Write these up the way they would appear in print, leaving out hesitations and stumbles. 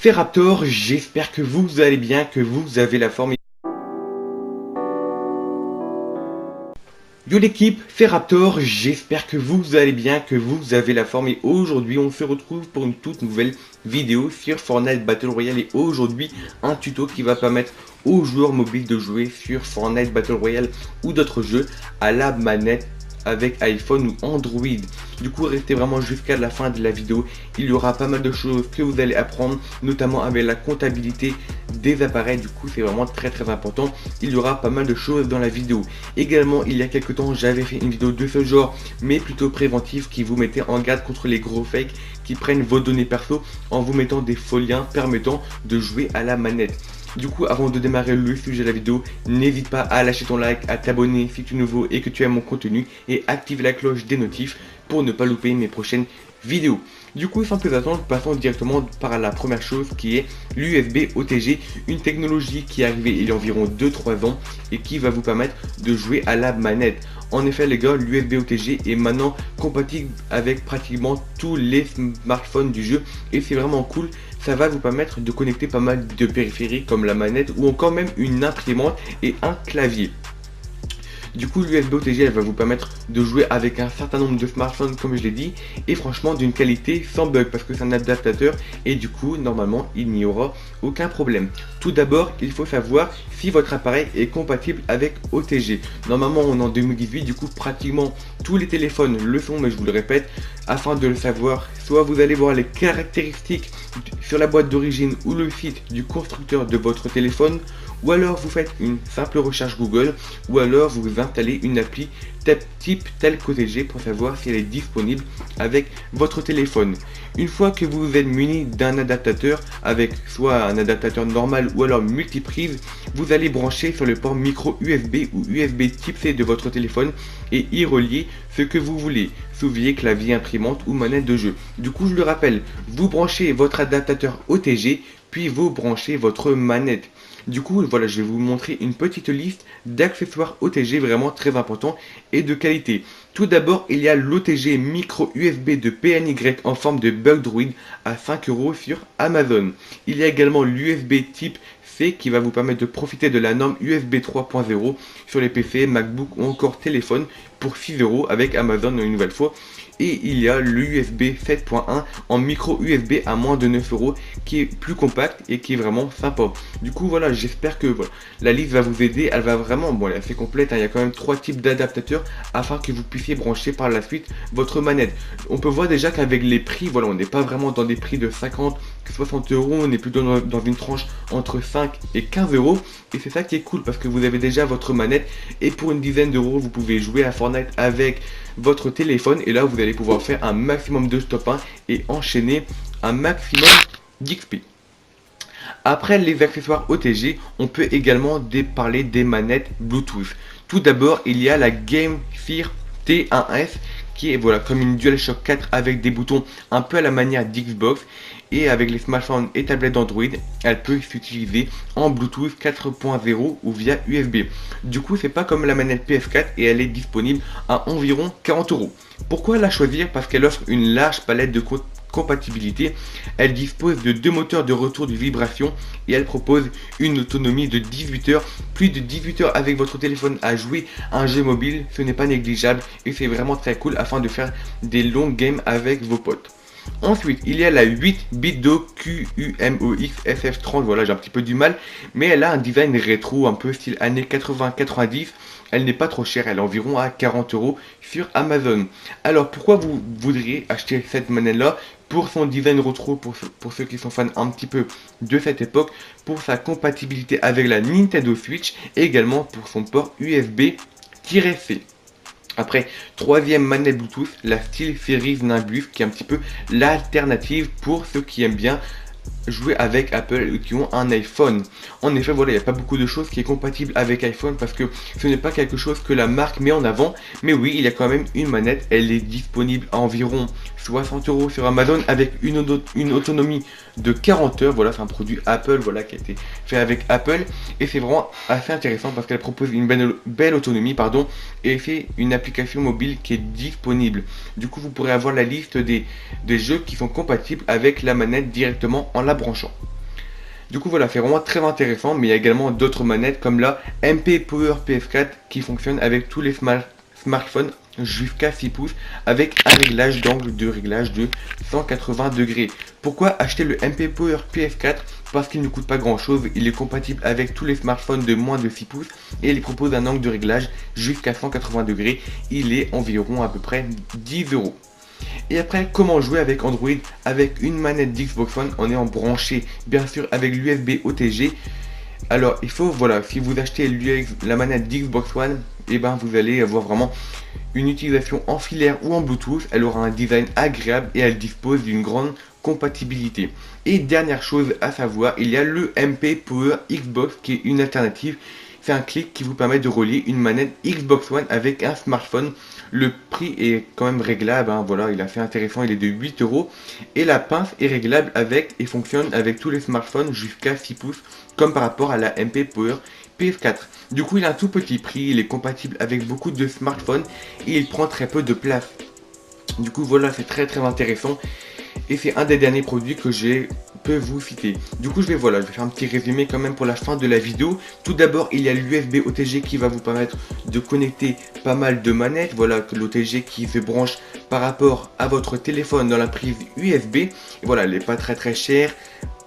C'est Raptor, j'espère que vous allez bien, que vous avez la forme. Yo l'équipe, c'est Raptor, j'espère que vous allez bien, que vous avez la forme et aujourd'hui on se retrouve pour une toute nouvelle vidéo sur Fortnite Battle Royale et aujourd'hui un tuto qui va permettre aux joueurs mobiles de jouer sur Fortnite Battle Royale ou d'autres jeux à la manette avec iPhone ou Android. Du coup restez vraiment jusqu'à la fin de la vidéo, il y aura pas mal de choses que vous allez apprendre, notamment avec la comptabilité des appareils. Du coup c'est vraiment très important, il y aura pas mal de choses dans la vidéo. Également il y a quelques temps j'avais fait une vidéo de ce genre mais plutôt préventive qui vous mettait en garde contre les gros fakes qui prennent vos données perso en vous mettant des faux liens permettant de jouer à la manette. Du coup, avant de démarrer le sujet de la vidéo, n'hésite pas à lâcher ton like, à t'abonner si tu es nouveau et que tu aimes mon contenu et active la cloche des notifs pour ne pas louper mes prochaines vidéos. Du coup, sans plus attendre, passons directement par la première chose qui est l'USB OTG, une technologie qui est arrivée il y a environ 2-3 ans et qui va vous permettre de jouer à la manette. En effet les gars, l'USB OTG est maintenant compatible avec pratiquement tous les smartphones du jeu et c'est vraiment cool. Ça va vous permettre de connecter pas mal de périphériques comme la manette ou encore même une imprimante et un clavier. Du coup l'USB OTG elle va vous permettre de jouer avec un certain nombre de smartphones comme je l'ai dit et franchement d'une qualité sans bug parce que c'est un adaptateur et du coup normalement il n'y aura aucun problème. Tout d'abord il faut savoir si votre appareil est compatible avec OTG. Normalement on est en 2018, du coup pratiquement tous les téléphones le sont, mais je vous le répète, afin de le savoir, soit vous allez voir les caractéristiques sur la boîte d'origine ou le site du constructeur de votre téléphone, ou alors vous faites une simple recherche Google, ou alors vous installez une appli type tel qu'OTG pour savoir si elle est disponible avec votre téléphone. Une fois que vous êtes muni d'un adaptateur avec soit un adaptateur normal ou alors multiprise, vous allez brancher sur le port micro USB ou USB type C de votre téléphone et y relier ce que vous voulez, soulier, clavier, imprimante ou manette de jeu. Du coup je le rappelle, vous branchez votre adaptateur OTG puis vous branchez votre manette. Du coup voilà, je vais vous montrer une petite liste d'accessoires OTG vraiment très importants et de qualité. Tout d'abord il y a l'OTG micro USB de PNY en forme de bug droid à 5 € sur Amazon. Il y a également l'USB type C qui va vous permettre de profiter de la norme USB 3.0 sur les PC, MacBook ou encore téléphone pour 6 € avec Amazon une nouvelle fois. Et il y a l'USB 7.1 en micro USB à moins de 9 € qui est plus compact et qui est vraiment sympa. Du coup voilà, j'espère que voilà, la liste va vous aider, elle va vraiment, bon elle est assez complète, hein, il y a quand même 3 types d'adaptateurs afin que vous puissiez brancher par la suite votre manette. On peut voir déjà qu'avec les prix, voilà, on n'est pas vraiment dans des prix de 50, 60 €, on est plutôt dans une tranche entre 5 et 15 € et c'est ça qui est cool parce que vous avez déjà votre manette et pour une dizaine d'euros vous pouvez jouer à Fortnite avec votre téléphone et là vous allez pouvoir faire un maximum de top 1 et enchaîner un maximum d'XP. Après les accessoires OTG, on peut également parler des manettes Bluetooth. Tout d'abord, il y a la Game Gear T1S qui est voilà comme une DualShock 4 avec des boutons un peu à la manière d'Xbox et avec les smartphones et tablettes d'Android, elle peut s'utiliser en Bluetooth 4.0 ou via USB. Du coup, c'est pas comme la manette PS4 et elle est disponible à environ 40 €. Pourquoi la choisir? Parce qu'elle offre une large palette de compatibilité. Elle dispose de 2 moteurs de retour de vibration et elle propose une autonomie de 18 heures. Plus de 18 heures avec votre téléphone à jouer à un jeu mobile, ce n'est pas négligeable et c'est vraiment très cool afin de faire des longues games avec vos potes. Ensuite, il y a la 8 Bitdo QUMOX SF30, voilà j'ai un petit peu du mal, mais elle a un design rétro un peu style années 80-90, elle n'est pas trop chère, elle est environ à 40 € sur Amazon. Alors pourquoi vous voudriez acheter cette manette là? Pour son design rétro, pour ceux qui sont fans un petit peu de cette époque, pour sa compatibilité avec la Nintendo Switch et également pour son port USB-C. Après, troisième manette Bluetooth, la SteelSeries Nimbus qui est un petit peu l'alternative pour ceux qui aiment bien jouer avec Apple ou qui ont un iPhone. En effet, voilà, il n'y a pas beaucoup de choses qui est compatible avec iPhone parce que ce n'est pas quelque chose que la marque met en avant. Mais oui, il y a quand même une manette, elle est disponible à environ 60 € sur Amazon avec une autonomie de 40 heures. Voilà, c'est un produit Apple, voilà, qui a été fait avec Apple et c'est vraiment assez intéressant parce qu'elle propose une belle autonomie, pardon, et c'est une application mobile qui est disponible. Du coup, vous pourrez avoir la liste des jeux qui sont compatibles avec la manette directement en la branchant. Du coup voilà, c'est vraiment très intéressant, mais il y a également d'autres manettes comme la MP Power PS4 qui fonctionne avec tous les smartphones jusqu'à 6 pouces avec un réglage d'angle de réglage de 180 degrés. Pourquoi acheter le MP Power PS4? Parce qu'il ne coûte pas grand chose, il est compatible avec tous les smartphones de moins de 6 pouces et il propose un angle de réglage jusqu'à 180 degrés. Il est environ à peu près 10 €. Et après, comment jouer avec Android avec une manette d'Xbox One en ayant branché bien sûr avec l'USB OTG. Alors il faut, voilà, si vous achetez la manette d'Xbox One, et ben vous allez avoir vraiment une utilisation en filaire ou en Bluetooth. Elle aura un design agréable et elle dispose d'une grande compatibilité. Et dernière chose à savoir, il y a le MP Power Xbox qui est une alternative. C'est un clic qui vous permet de relier une manette Xbox One avec un smartphone. Le prix est quand même réglable, hein, voilà, il est assez intéressant, il est de 8 €. Et la pince est réglable avec et fonctionne avec tous les smartphones jusqu'à 6 pouces, comme par rapport à la MP Power PS4. Du coup, il a un tout petit prix, il est compatible avec beaucoup de smartphones et il prend très peu de place. Du coup, voilà, c'est très intéressant. Et c'est un des derniers produits que peux vous citer. Du coup, je vais faire un petit résumé quand même pour la fin de la vidéo. Tout d'abord, il y a l'USB OTG qui va vous permettre de connecter pas mal de manettes. Voilà, l'OTG qui se branche par rapport à votre téléphone dans la prise USB. Et voilà, elle n'est pas très chère.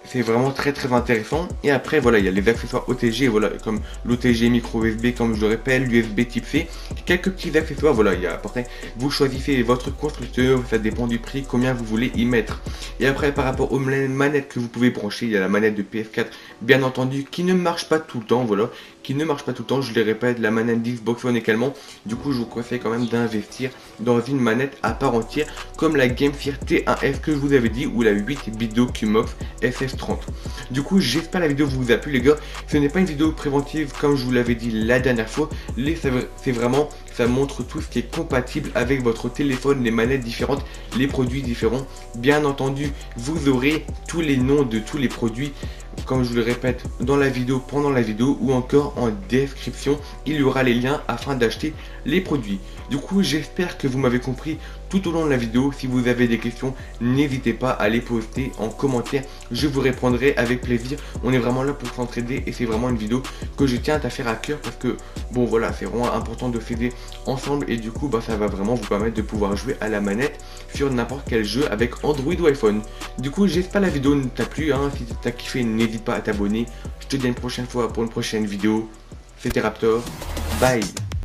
C'est vraiment très intéressant. Et après voilà, il y a les accessoires OTG, voilà, comme l'OTG micro USB, comme je le répète, l'USB type C, quelques petits accessoires, voilà, il y a apporté. Vous choisissez votre constructeur, ça dépend du prix, combien vous voulez y mettre. Et après, par rapport aux manettes que vous pouvez brancher, il y a la manette de PS4 bien entendu qui ne marche pas tout le temps, voilà, qui ne marche pas tout le temps, je les répète, la manette d'Xbox One également. Du coup, je vous conseille quand même d'investir dans une manette à part entière comme la GameFire T1S que je vous avais dit, ou la 8-bit QMOX SS30. Du coup, j'espère la vidéo vous a plu les gars. Ce n'est pas une vidéo préventive comme je vous l'avais dit la dernière fois. C'est vraiment, ça montre tout ce qui est compatible avec votre téléphone, les manettes différentes, les produits différents. Bien entendu, vous aurez tous les noms de tous les produits, comme je vous le répète, dans la vidéo, pendant la vidéo ou encore en description. Il y aura les liens afin d'acheter les produits. Du coup, j'espère que vous m'avez compris tout au long de la vidéo. Si vous avez des questions, n'hésitez pas à les poster en commentaire. Je vous répondrai avec plaisir. On est vraiment là pour s'entraider et c'est vraiment une vidéo que je tiens à faire à cœur parce que, bon voilà, c'est vraiment important de s'aider ensemble et du coup, ça va vraiment vous permettre de pouvoir jouer à la manette sur n'importe quel jeu avec Android ou iPhone. Du coup, j'espère la vidéo t'a plu, hein. Si t'as kiffé, n'hésite pas à t'abonner. Je te dis à une prochaine fois pour une prochaine vidéo. C'était Raptor. Bye.